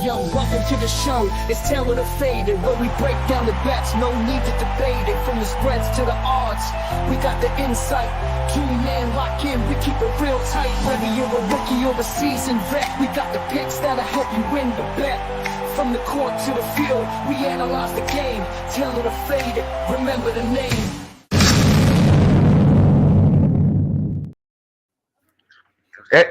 young, welcome to the show. It's Taylor the Faded, where we break down the bets, no need to debate it. From the spreads to the odds, we got the insight. Tune in, lock in, we keep it real tight. Whether you're a rookie or a seasoned vet, we got the picks that'll help you win the bet. From the court to the field, we analyze the game. Taylor the Faded, remember the name.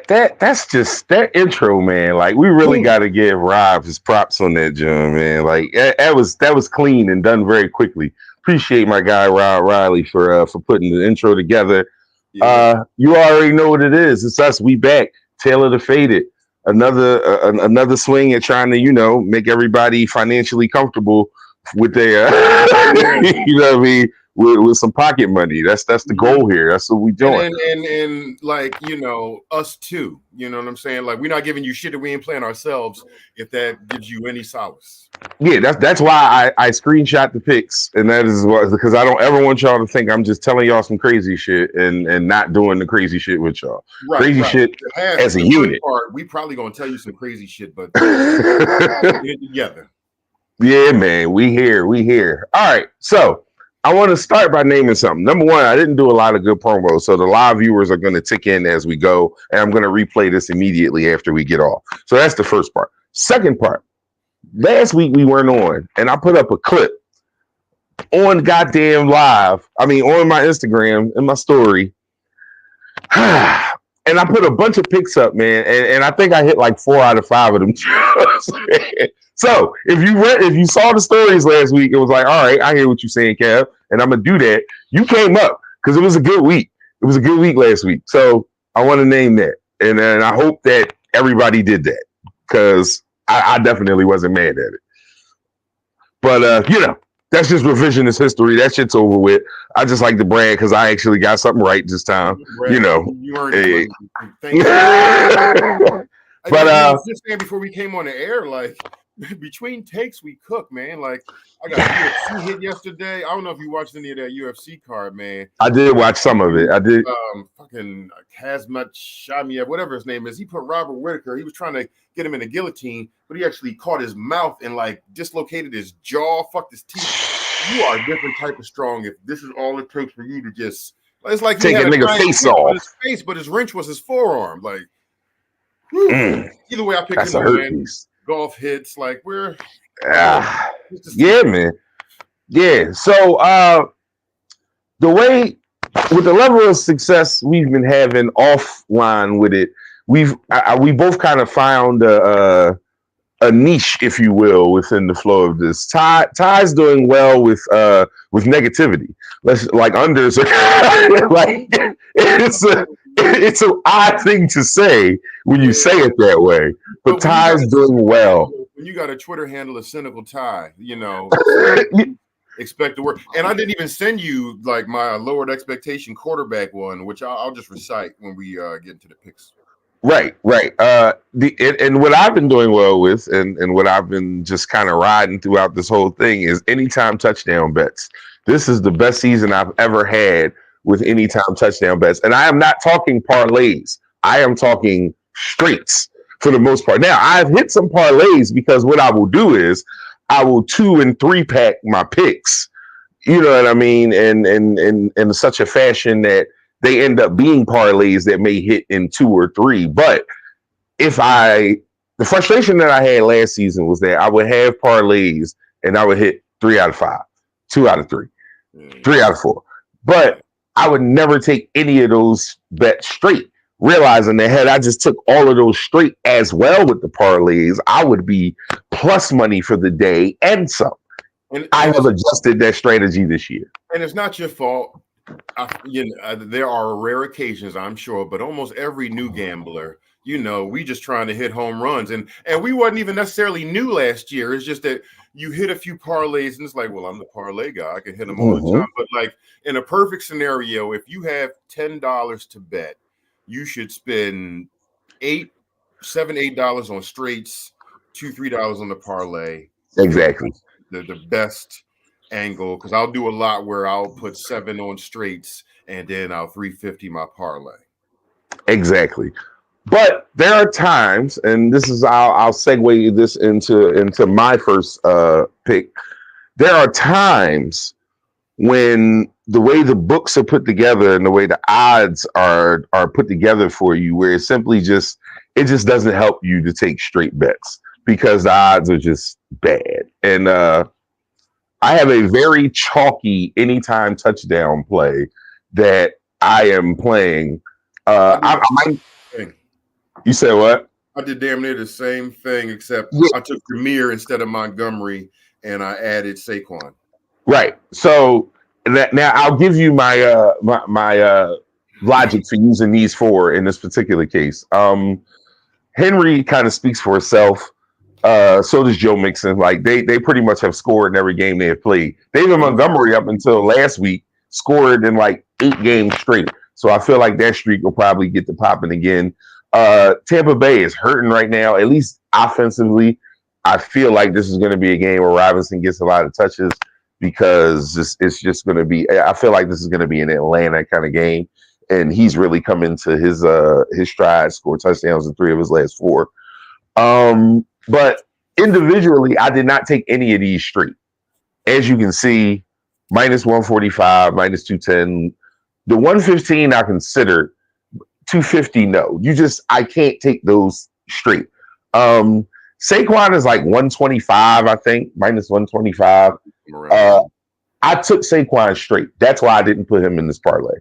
That's just that intro, man. Like, we really got to give Rob his props on that, John, man. Like, that was clean and done very quickly. Appreciate my guy Rob Riley for putting the intro together. Yeah. You already know what it is. It's us. We back. Taylor the Faded. Another swing at trying to, make everybody financially comfortable with their, you know what I mean, with some pocket money. That's the goal here. That's what we doing. And like, us too. You know what I'm saying? Like, we're not giving you shit that we ain't playing ourselves, if that gives you any solace. Yeah, that's why I screenshot the pics, and that is because I don't ever want y'all to think I'm just telling y'all some crazy shit and not doing the crazy shit with y'all. Right, crazy shit as a unit. We probably gonna tell you some crazy shit, but get it together. Yeah, man, we here. All right, so I want to start by naming something. Number one, I didn't do a lot of good promos, so the live viewers are going to tick in as we go, and I'm going to replay this immediately after we get off. So that's the first part. Second part, last week we weren't on, and I put up a clip on goddamn live. I mean, on my Instagram, in my story. And I put a bunch of pics up, man, and I think I hit like 4 out of 5 of them. So if you saw the stories last week, it was like, all right, I hear what you're saying, Kev, and I'm gonna do that. You came up because it was a good week. It was a good week last week, so I want to name that, and I hope that everybody did that because I definitely wasn't mad at it. But that's just revisionist history. That shit's over with. I just like to brag because I actually got something right this time. You earned Thank you. But just saying before we came on the air, like, between takes we cook, man. Like, I got a UFC hit yesterday. I don't know if you watched any of that UFC card, man. I did watch some of it. I did. Fucking Kazmat Shamiev, whatever his name is. He put Robert Whitaker. He was trying to get him in a guillotine, but he actually caught his mouth and like dislocated his jaw, fucked his teeth. You are a different type of strong. If this is all it takes for you to just, it's like take a nigga face off. His face, but his wrench was his forearm. Like, either way, I picked that's him. A hurt piece. Golf hits, like, we're yeah, man. Yeah. So the way with the level of success we've been having offline with it, we both kind of found a niche, if you will, within the flow of this. Ty's doing well with negativity. Let's like unders like it's an odd thing to say when you say it that way, but Ty's doing well. When you got a Twitter handle of Cynical Ty, expect to work. And I didn't even send you like my lowered expectation quarterback one, which I'll just recite when we get into the picks. Right. And what I've been doing well with, and what I've been just kind of riding throughout this whole thing is anytime touchdown bets. This is the best season I've ever had with anytime touchdown bets. And I am not talking parlays. I am talking straights for the most part. Now, I've hit some parlays because what I will do is I will 2 and 3 pack my picks. You know what I mean? And in such a fashion that they end up being parlays that may hit in 2 or 3. But the frustration that I had last season was that I would have parlays and I would hit 3 out of 5, 2 out of 3, 3 out of 4. But I would never take any of those bets straight, realizing that had I just took all of those straight as well with the parlays, I would be plus money for the day and some. And I have adjusted that strategy this year. And it's not your fault. There are rare occasions, I'm sure, but almost every new gambler, we just trying to hit home runs. And we wasn't even necessarily new last year. It's just that you hit a few parlays and it's like, well, I'm the parlay guy. I can hit them all the time. But like in a perfect scenario, if you have $10 to bet, you should spend $7, $8 on straights, $2, $3 on the parlay. Exactly. The best angle, because I'll do a lot where I'll put 7 on straights and then I'll 350 my parlay. Exactly. But there are times, and this is I'll segue this into my first pick. There are times when the way the books are put together and the way the odds are put together for you, where it just doesn't help you to take straight bets because the odds are just bad. And I have a very chalky anytime touchdown play that I am playing. You said what? I did damn near the same thing, except Yeah. I took Jameer instead of Montgomery, and I added Saquon. Right. So now I'll give you my logic for using these four in this particular case. Henry kind of speaks for itself. So does Joe Mixon. Like they pretty much have scored in every game they have played. David Montgomery up until last week scored in like 8 games straight. So I feel like that streak will probably get to popping again. Tampa Bay is hurting right now, at least offensively. I feel like this is going to be a game where Robinson gets a lot of touches because it's just going to be. I feel like this is going to be an Atlanta kind of game, and he's really come into his stride. Scored touchdowns in 3 of his last 4. But individually, I did not take any of these straight. As you can see, minus 145, minus 210. The 115 I considered. 250, no. I can't take those straight. Saquon is like 125, I think, minus 125. I took Saquon straight. That's why I didn't put him in this parlay.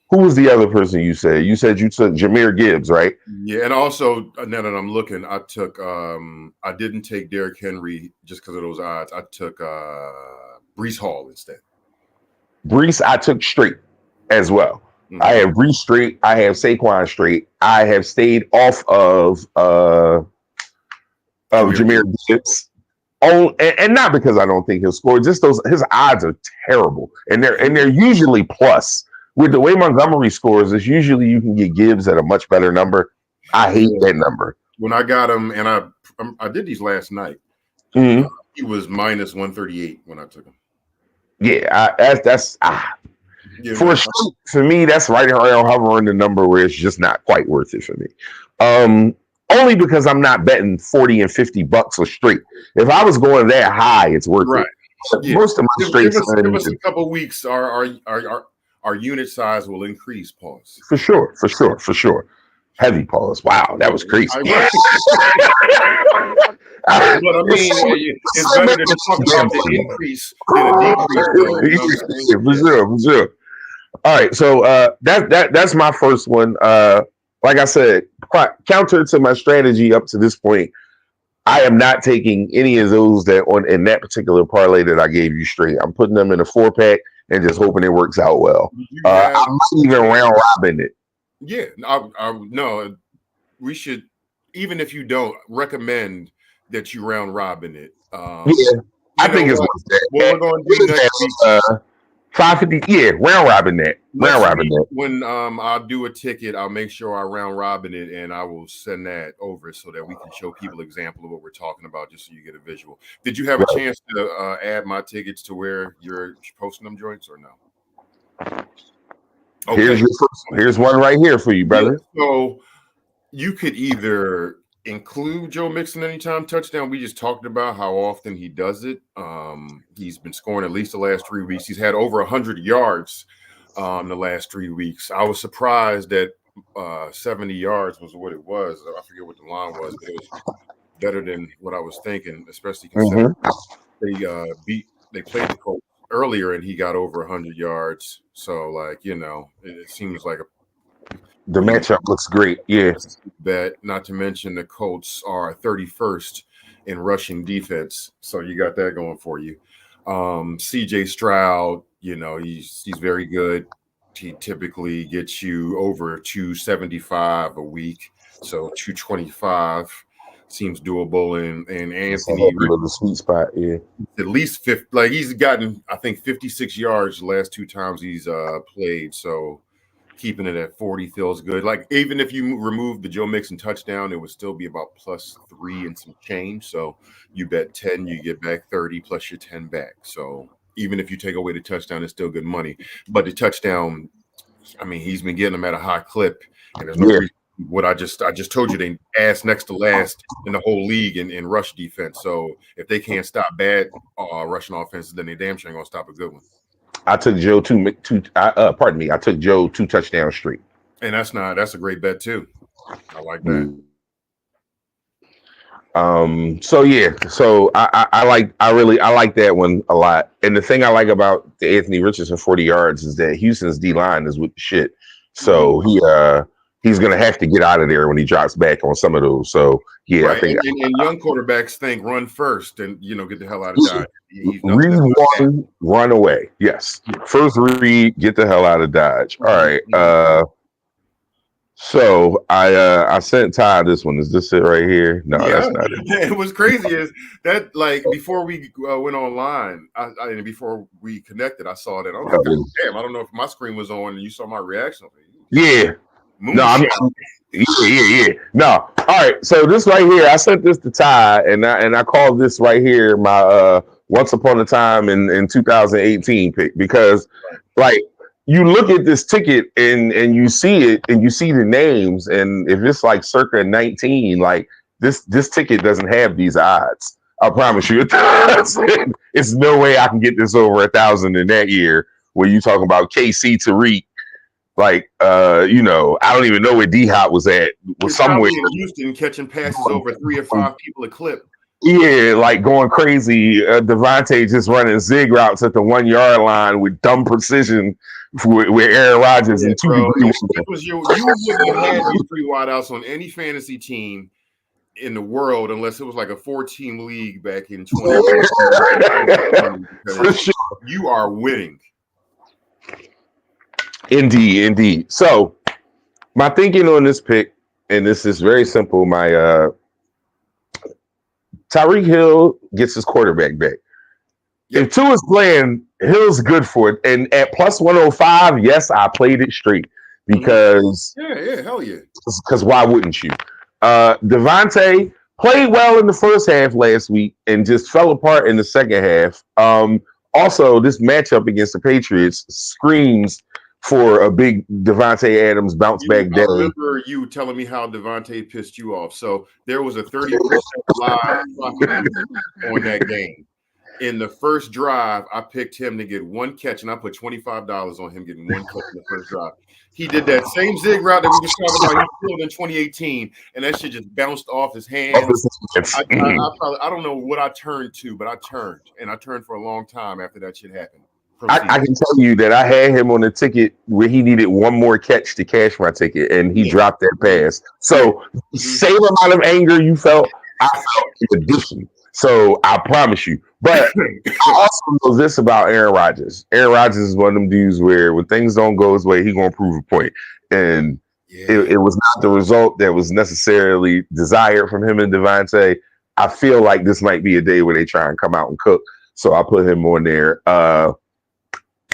Who was the other person you said? You said you took Jahmyr Gibbs, right? Yeah, and also now that I'm looking, I took I didn't take Derrick Henry just because of those odds. I took Breece Hall instead. Breece, I took straight as well. Mm-hmm. I have Breece straight. I have Saquon straight. I have stayed off of Jahmyr Gibbs. Oh, and not because I don't think he'll score. Just his odds are terrible, and they're usually plus. With the way Montgomery scores, it's usually you can get Gibbs at a much better number. I hate that number. When I got him, and I did these last night. Mm-hmm. He was minus 138 when I took him. Yeah, for me, that's right around hovering the number where it's just not quite worth it for me. Only because I'm not betting $40 and $50 a straight. If I was going that high, it's worth it. Yeah. Most of my straights. Give us a couple of weeks. Our unit size will increase. Pause. For sure. Heavy pause. Wow, that was crazy. But I mean, it's better to talk about the increase than a decrease. For sure. All right, so that's my first one. Like I said, counter to my strategy up to this point, I am not taking any of those in that particular parlay that I gave you straight. I'm putting them in a 4-pack and just hoping it works out well. I might even round robin it. Yeah, no, we should. Even if you don't, recommend that you round robin it. I think it's worth that. What we're going to do next week. 550. Yeah, round robin that. When I'll do a ticket, I'll make sure I round robin it, and I will send that over so that we can show people an example of what we're talking about, just so you get a visual. Did you have a chance to add my tickets to where you're posting them joints or no? Okay. Here's your first one. Here's one right here for you, brother. Yeah, so you could either include Joe Mixon anytime touchdown. We just talked about how often he does it. He's been scoring at least the last 3 weeks. He's had over 100 yards the last 3 weeks. I was surprised that 70 yards was what it was. I forget what the line was, but it was better than what I was thinking, especially considering they played the Colts earlier and he got over 100 yards. So, like, it seems like the matchup looks great. Yeah. That, not to mention the Colts are 31st in rushing defense. So you got that going for you. CJ Stroud, he's very good. He typically gets you over 275 a week. So 225 seems doable. And Anthony, the sweet spot, yeah. At least 50, like he's gotten, I think, 56 yards the last 2 times he's played. So keeping it at 40 feels good. Like, even if you remove the Joe Mixon touchdown, it would still be about +3 and some change. So you bet 10, you get back 30 plus your 10 back. So even if you take away the touchdown, it's still good money. But the touchdown I mean, he's been getting them at a high clip, and there's no reason. What I just told you, they asked next to last in the whole league in rush defense. So if they can't stop bad rushing offenses, then they damn sure ain't gonna stop a good one. I took Joe pardon me. I took Joe 2 touchdowns straight. And that's a great bet too. I like that. So I really like that one a lot. And the thing I like about the Anthony Richardson 40 yards is that Houston's D line is with the shit. So he's gonna have to get out of there when he drops back on some of those. So yeah, right. I think and young quarterbacks think run first and get the hell out of Dodge. Read one, run away. Yes. First read, get the hell out of Dodge. All right. So I sent Ty this one. Is this it right here? No, that's not it. What's crazy is that, like, before we went online, and before we connected, I saw that. I was like, damn, I don't know if my screen was on and you saw my reaction. Yeah. Yeah. No. All right. So this right here, I sent this to Ty, and I called this right here my Once Upon a Time in 2018 pick, because like, you look at this ticket and you see it and you see the names, and if it's like circa 19, like this ticket doesn't have these odds. I promise you, it does. It's no way I can get this over 1,000 in that year. Where you talking about KC Tariq, like I don't even know where D Hop was at. Was somewhere in Houston catching passes over 3 or 5 people a clip. Yeah, like going crazy. Devontae just running zig routes at the 1 yard line with dumb precision with Aaron Rodgers and two. You wouldn't have had these 3 wideouts on any fantasy team in the world unless it was like a 4-team league back in 20. For sure. You are winning. Indeed. So my thinking on this pick, and this is very simple. My Tyreek Hill gets his quarterback back. Yep. If Tua's playing, Hill's good for it. And at plus 105, yes, I played it straight because hell yeah. Because why wouldn't you? Devontae played well in the first half last week and just fell apart in the second half. Also, this matchup against the Patriots screams for a big Devontae Adams bounce back day. I remember you telling me how Devontae pissed you off. So there was a 30% live on that game. In the first drive, I picked him to get 1 catch, and I put $25 on him getting 1 catch in the first drive. He did that same zig route that we were talking about he killed in 2018, and that shit just bounced off his hands. I don't know what I turned to, but I turned for a long time after that shit happened. I can tell you that I had him on a ticket where he needed 1 more catch to cash my ticket, and he dropped that pass. So same amount of anger you felt, I felt in addition. So I promise you. But I also know this about Aaron Rodgers. Aaron Rodgers is one of them dudes where when things don't go his way, he's going to prove a point. And it was not the result that was necessarily desired from him and Devontae. I feel like this might be a day where they try and come out and cook. So I put him on there.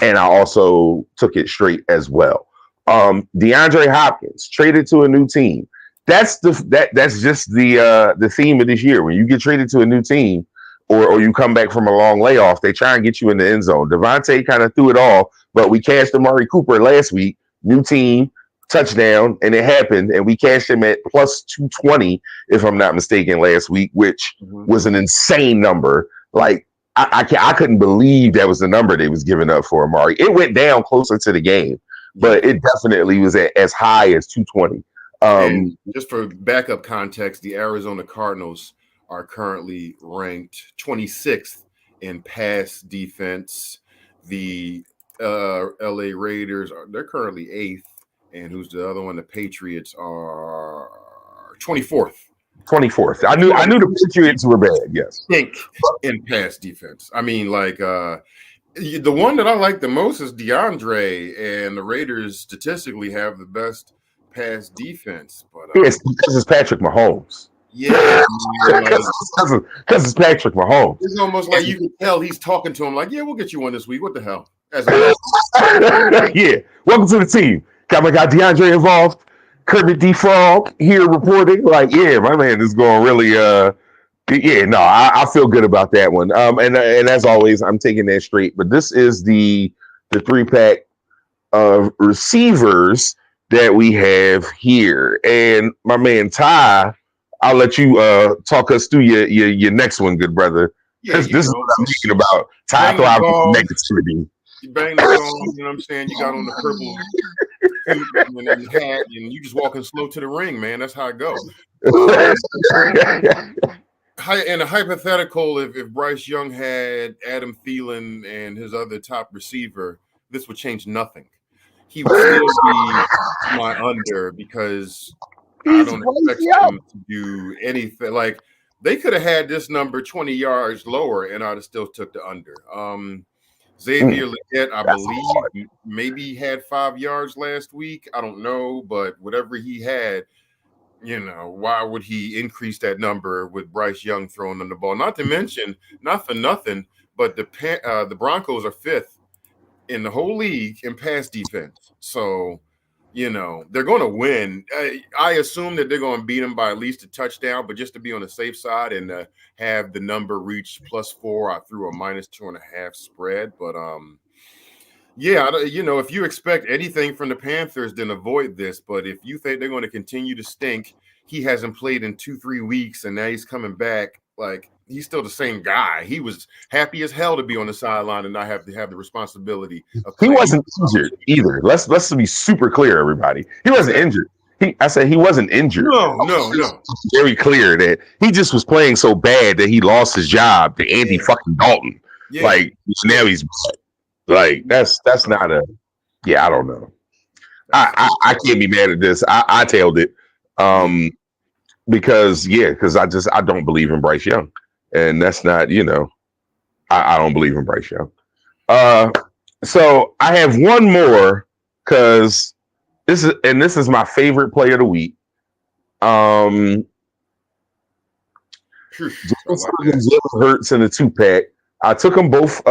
And I also took it straight as well. DeAndre Hopkins traded to a new team. That's just the theme of this year. When you get traded to a new team or you come back from a long layoff, they try and get you in the end zone. Devontae kind of threw it all, but we cashed Amari Cooper last week, new team, touchdown, and it happened. And we cashed him at plus 220, if I'm not mistaken, last week, which was an insane number. Like, I couldn't believe that was the number they was giving up for Amari. It went down closer to the game, but it definitely was at as high as 220. And just for backup context, the Arizona Cardinals are currently ranked 26th in pass defense. The LA Raiders they're currently 8th, and who's the other one? The Patriots are 24th. 24th. I knew the Patriots were bad. Yes, think in pass defense. I mean, like the one that I like the most is DeAndre, and the Raiders statistically have the best pass defense. But it's because it's Patrick Mahomes. Yeah, because it's Patrick Mahomes. It's almost like you can tell he's talking to him like, "Yeah, we'll get you one this week. What the hell?" Yeah. Welcome to the team. Got my guy DeAndre involved. Kermit D. Frog here reporting. Like, yeah, my man is going really. I feel good about that one. And as always, I'm taking that straight. But this is the 3-pack of receivers that we have here. And my man Ty, I'll let you talk us through your next one, good brother. Yeah, This is what I'm thinking about. Ty bang the thriving gong. negativity. You bang the gong, you know what I'm saying? You got on the purple suit and hat, and you just walking slow to the ring, man. That's how it goes. In a hypothetical, if Bryce Young had Adam Thielen and his other top receiver, this would change nothing. He would still be my under because I don't expect him to do anything. Like, they could have had this number 20 yards lower, and I'd have still took the under. Xavier Legette, I believe, maybe had 5 yards last week. I don't know, but whatever he had, why would he increase that number with Bryce Young throwing on the ball? Not to mention, not for nothing, but the Broncos are 5th in the whole league in pass defense. So, they're going to win. I assume that they're going to beat them by at least a touchdown, but just to be on the safe side and have the number reach +4, I threw a -2.5 spread. But if you expect anything from the Panthers, then avoid this. But if you think they're going to continue to stink, he hasn't played in 2-3 weeks, and now he's coming back. Like, he's still the same guy. He was happy as hell to be on the sideline and not have to have the responsibility of He playing. wasn't injured either. Let's be super clear, everybody. He wasn't injured. I said he wasn't injured. No. Very clear that he just was playing so bad that he lost his job to Andy fucking Dalton. Yeah. Like, now he's like, that's not a. Yeah, I don't know. I can't be mad at this. I tailed it. Because I don't believe in Bryce Young, and that's not, I don't believe in Bryce Young. So I have one more because this is my favorite play of the week. Jalen Hurts in a 2-pack. I took them both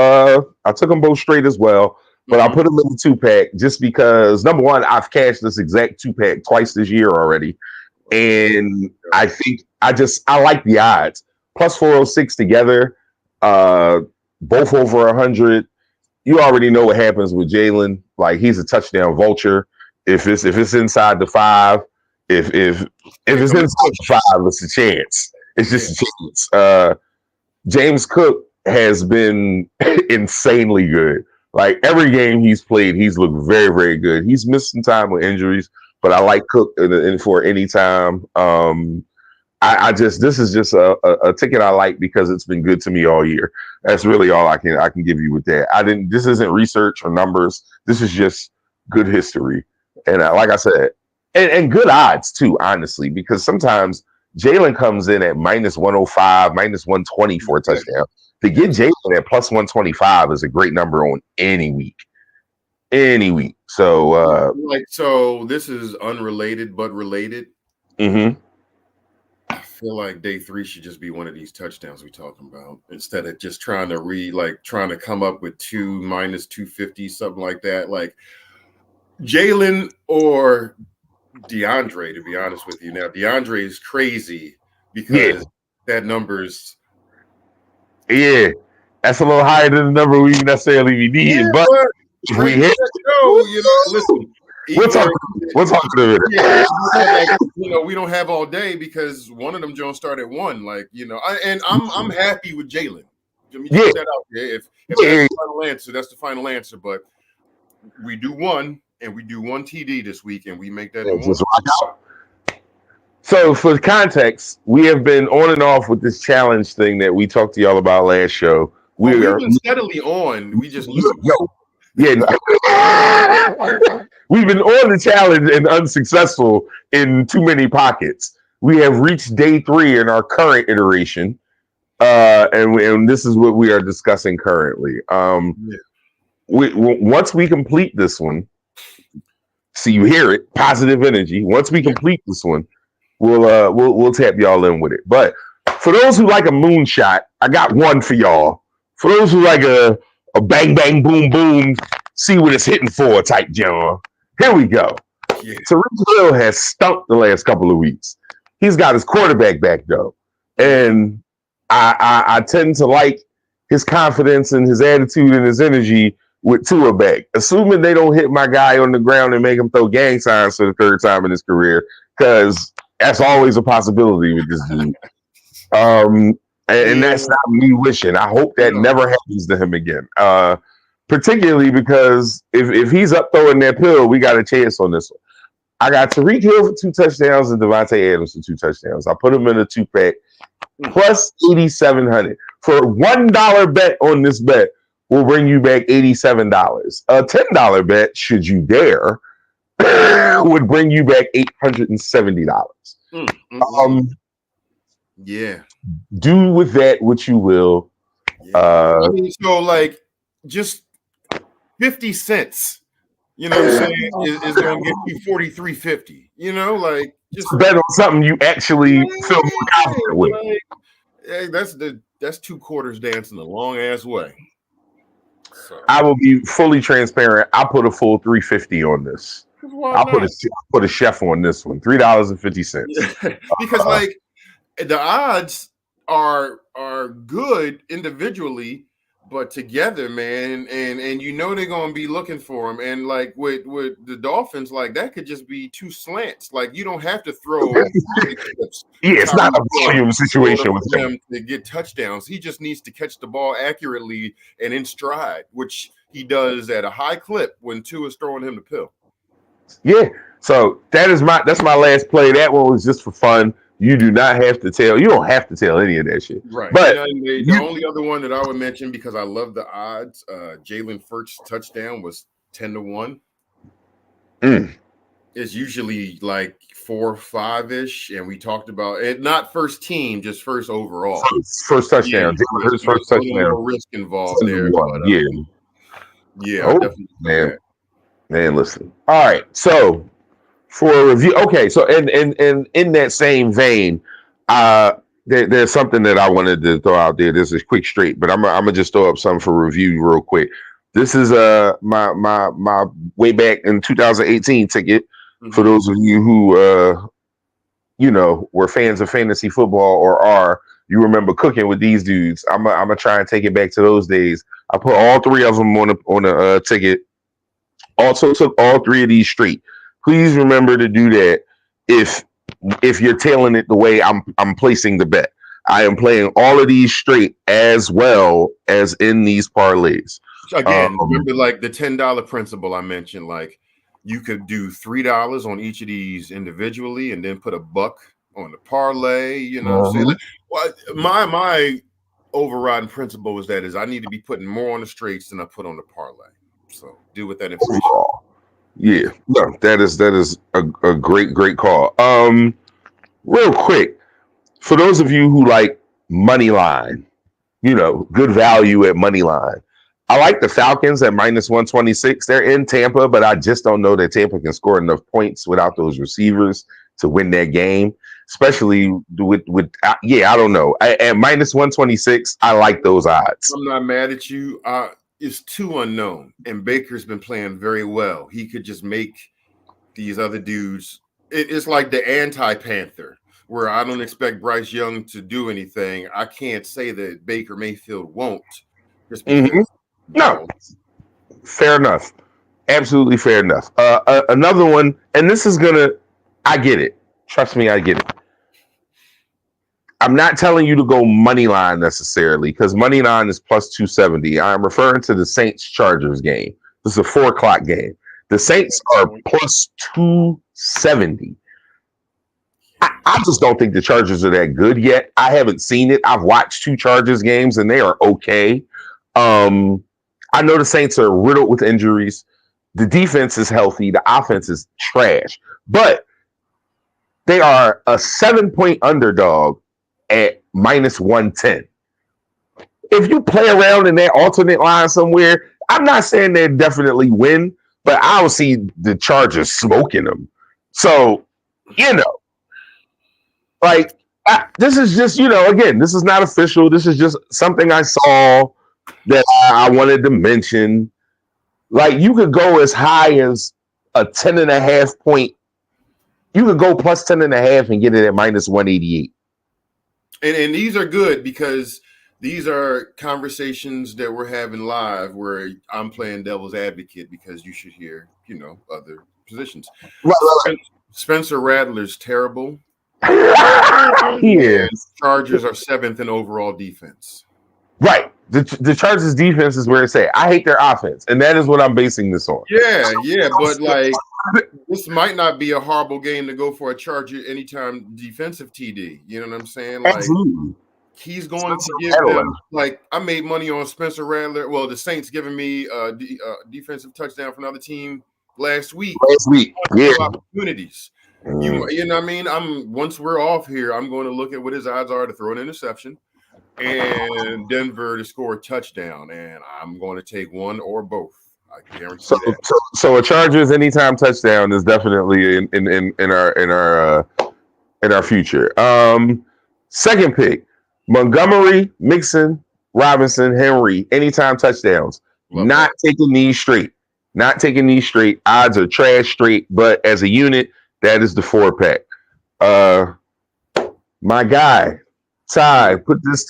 straight as well, but I put them in the 2-pack just because, number one, I've cashed this exact 2-pack twice this year already. And I think I like the odds. +406 together, both over 100. You already know what happens with Jalen. Like, he's a touchdown vulture. If it's inside the 5, if it's inside the 5, it's a chance. It's just a chance. James Cook has been insanely good. Like, every game he's played, he's looked very, very good. He's missed some time with injuries, but I like Cook in for any time. This is just a ticket I like because it's been good to me all year. That's really all I can give you with that. This isn't research or numbers. This is just good history. And like I said, and good odds too, honestly, because sometimes Jalen comes in at -105, -120 for a touchdown. To get Jalen at +125 is a great number on any week. So so this is unrelated but related. Mm-hmm. I feel like day 3 should just be one of these touchdowns we're talking about, instead of just trying to come up with 2 -250, something like that. Like, Jalen or DeAndre, to be honest with you. Now, DeAndre is crazy because that number's that's a little higher than the number we necessarily need. But if we hit, listen. We'll talk to it. We don't have all day because one of them Jones start at 1. Like, I'm happy with Jalen. Let me get that out there. If that's the final answer, that's the final answer. But we do one, and we do one TD this week, and we make that in one. So, for context, we have been on and off with this challenge thing that we talked to y'all about last show. We've been steadily on. We just lose. We've been on the challenge and unsuccessful in too many pockets. We have reached day 3 in our current iteration, and this is what we are discussing currently. Once we complete this one, so you hear it, positive energy. Once we complete this one, we'll tap y'all in with it. But for those who like a moonshot, I got one for y'all. For those who like a bang, bang, boom, boom, see what it's hitting for type John. Here we go. Tariq Hill has stunk the last couple of weeks. He's got his quarterback back, though. And I tend to like his confidence and his attitude and his energy with Tua back, assuming they don't hit my guy on the ground and make him throw gang signs for the third time in his career, because that's always a possibility with this dude. And that's not me wishing. I hope that never happens to him again. Particularly because if he's up throwing that pill, we got a chance on this one. I got Tariq Hill for 2 touchdowns and Devontae Adams for 2 touchdowns. I put him in a 2-pack plus 8,700 for $1 bet on this bet will bring you back $87. A $10 bet, should you dare, would bring you back $870. Yeah. Do with that what you will. Yeah. I mean, so like just 50 cents, you know what I'm saying, is going to get you 43.50. You know, like just bet on something you actually feel more confident with. Like, hey, that's 2 quarters dancing a long ass way. So. I will be fully transparent. I put a full $3.50 on I put a chef on this one. $3.50. Because like the odds are good individually, but together, man, and you know they're gonna be looking for them. And like with the Dolphins, like that could just be 2 slants. Like you don't have to throw. It's not a volume situation with him to get touchdowns. He just needs to catch the ball accurately and in stride, which he does at a high clip when Tua is throwing him the pill. Yeah. So that's my last play. That one was just for fun. You do not have to tell. You don't have to tell any of that shit. Right. But the only other one that I would mention, because I love the odds, Jalen Hurts touchdown was 10-1. It's usually like 4 or 5-ish, and we talked about it. Not first team, just first overall. First touchdown. Yeah, Hurts first touchdown. More risk involved there. Oh, definitely. Man, listen. All right, so. For a review, okay. So, and in that same vein, there's something that I wanted to throw out there. This is quick straight, but I'm gonna just throw up something for review real quick. This is my way back in 2018 ticket for those of you who were fans of fantasy football or are. You remember cooking with these dudes. I'm gonna try and take it back to those days. I put all 3 of them on a ticket. Also took all 3 of these straight. Please remember to do that if you're tailing it the way I'm placing the bet. I am playing all of these straight as well as in these parlays. Again, remember like the $10 principle I mentioned, like you could do $3 on each of these individually and then put $1 on the parlay, you know. So like, my overriding principle is I need to be putting more on the straights than I put on the parlay. So do with that information. Yeah, no, that is a great call. Real quick, for those of you who like money line, good value at money line. I like the Falcons at -126. They're in Tampa, but I just don't know that Tampa can score enough points without those receivers to win that game. Especially with I don't know. At -126, I like those odds. I'm not mad at you. It's too unknown, and Baker's been playing very well. He could just make these other dudes. It's like the anti-Panther, where I don't expect Bryce Young to do anything. I can't say that Baker Mayfield won't. Just because, No, fair enough. Absolutely fair enough. Another one, and this is I get it. Trust me, I get it. I'm not telling you to go money line necessarily, because money line is +270. I'm referring to the Saints Chargers game. This is a 4:00 game. The Saints are +270. I just don't think the Chargers are that good yet. I haven't seen it. I've watched 2 Chargers games and they are okay. I know the Saints are riddled with injuries. The defense is healthy. The offense is trash, but they are a 7-point underdog at -110. If you play around in that alternate line somewhere, I'm not saying they definitely win, but I don't see the Chargers smoking them. So, this is just, again, this is not official. This is just something I saw that I wanted to mention. Like, you could go as high as a 10.5 point. You could go +10.5 and get it at -188. And these are good because these are conversations that we're having live where I'm playing devil's advocate because you should hear, other positions. Right. Spencer Rattler's terrible. Yeah. Chargers are 7th in overall defense. Right. The Chargers defense is where it's at. I hate their offense, and that is what I'm basing this on. Yeah, but like this might not be a horrible game to go for a Charger anytime defensive TD. You know what I'm saying? Like Absolutely. he's going to give them like I made money on Spencer Rattler. Well, the Saints giving me a defensive touchdown from another team last week. Yeah. Opportunities. You know what I mean? Once we're off here, I'm going to look at what his odds are to throw an interception and Denver to score a touchdown, and I'm going to take one or both. I guarantee that. So a Chargers anytime touchdown is definitely in our future. Second pick, Montgomery, Mixon, Robinson, Henry, anytime touchdowns. Not taking these straight. Odds are trash straight, but as a unit, that is the 4-pack. My guy, Ty,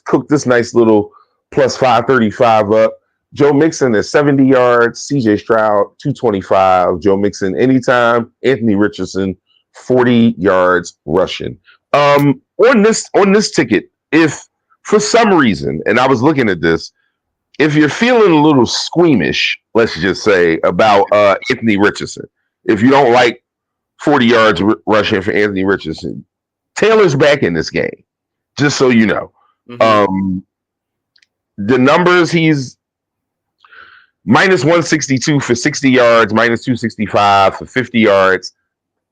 cook this nice little plus 535 up. Joe Mixon is 70 yards. CJ Stroud, 225. Joe Mixon anytime. Anthony Richardson, 40 yards rushing. On this ticket, if for some reason, and I was looking at this, if you're feeling a little squeamish, let's just say, about Anthony Richardson, if you don't like 40 yards rushing for Anthony Richardson, Taylor's back in this game, just so you know. Mm-hmm. The numbers, he's minus 162 for 60 yards, minus 265 for 50 yards.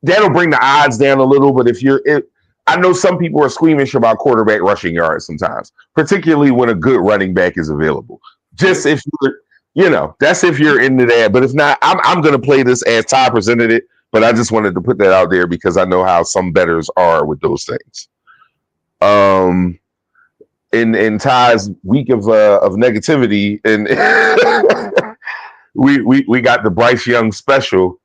That'll bring the odds down a little, but I know some people are squeamish about quarterback rushing yards sometimes, particularly when a good running back is available. Just if that's if you're into that. But if not, I'm going to play this as Ty presented it, but I just wanted to put that out there because I know how some bettors are with those things. In Ty's week of negativity, and we got the Bryce Young special.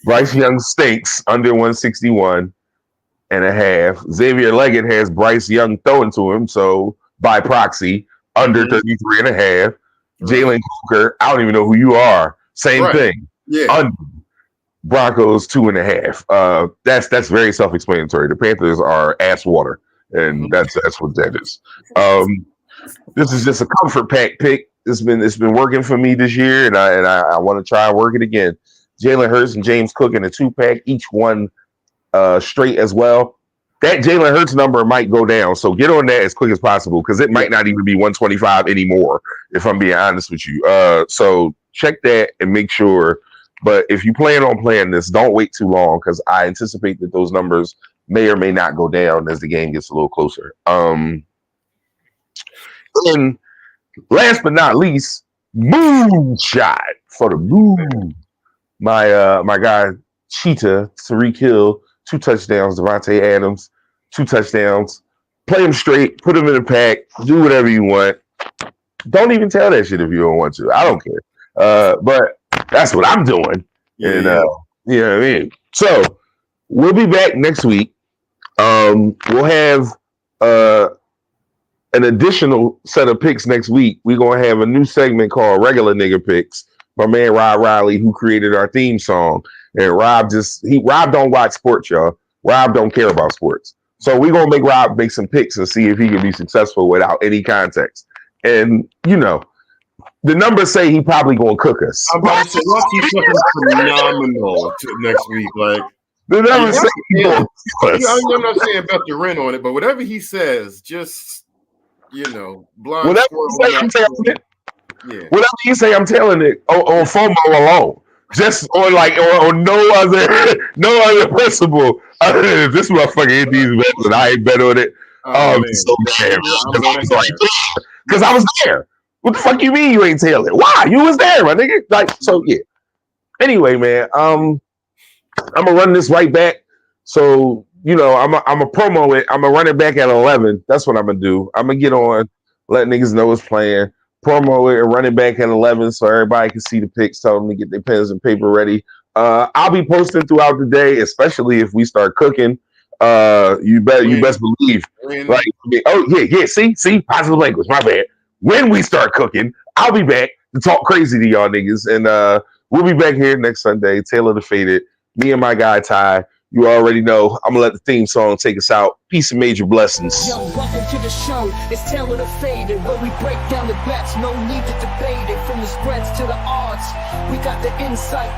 Bryce Young stinks under 161.5. Xavier Leggett has Bryce Young throwing to him, so by proxy, under 33.5. Jalen Cooker, I don't even know who you are. Same thing. Yeah. Under Broncos 2.5. That's very self-explanatory. The Panthers are ass water, and that's what that is. This is just a comfort pack pick. It's been working for me this year, and I want to try and work it again. Jalen Hurts and James Cook in a 2-pack, each one straight as well. That Jalen Hurts number might go down, so get on that as quick as possible because it might not even be 125 anymore, if I'm being honest with you. So check that and make sure. But if you plan on playing this, don't wait too long because I anticipate that those numbers may or may not go down as the game gets a little closer. And last but not least, moonshot for the moon. My guy Cheetah, Tariq Hill, 2 touchdowns. Devontae Adams, 2 touchdowns. Play them straight. Put them in a pack. Do whatever you want. Don't even tell that shit if you don't want to. I don't care. But that's what I'm doing. Yeah. And you know what I mean? So we'll be back next week. We'll have an additional set of picks next week. We're gonna have a new segment called Regular Nigga Picks. My man Rob Riley, who created our theme song. And Rob don't watch sports, y'all. Rob don't care about sports. So we're gonna make Rob make some picks and see if he can be successful without any context. And the numbers say he probably gonna cook us. I'm about to say he's looking phenomenal next week. Like the numbers say he gonna cook us. I'm not saying bet the rent on it, but whatever he says, just blind. Whatever you say, I'm telling it. Yeah. Whatever you say, I'm telling it on FOMO alone. Just on no other principle other than this motherfucker hit these bets and I ain't bet on it. So bad. Because I was there. What the fuck you mean you ain't tell it? Why? You was there, my nigga. Yeah. Anyway, man, I'm gonna run this right back. So, I'm a promo it. I'm gonna run it back at 11. That's what I'm gonna do. I'm gonna get on, let niggas know it's playing. Promo it and run it back at 11 so everybody can see the picks. Tell them to get their pens and paper ready. I'll be posting throughout the day, especially if we start cooking. You best believe. See, positive language. My bad. when we start cooking, I'll be back to talk crazy to y'all niggas. And we'll be back here next Sunday. Taylor the Faded. Me and my guy Ty. You already know. I'm gonna let the theme song take us out. Peace and major blessings. Yo, welcome to the show. It's Taylor the Faded, where we break down the bets. No need to debate it. From the spreads to the odds, we got the insight.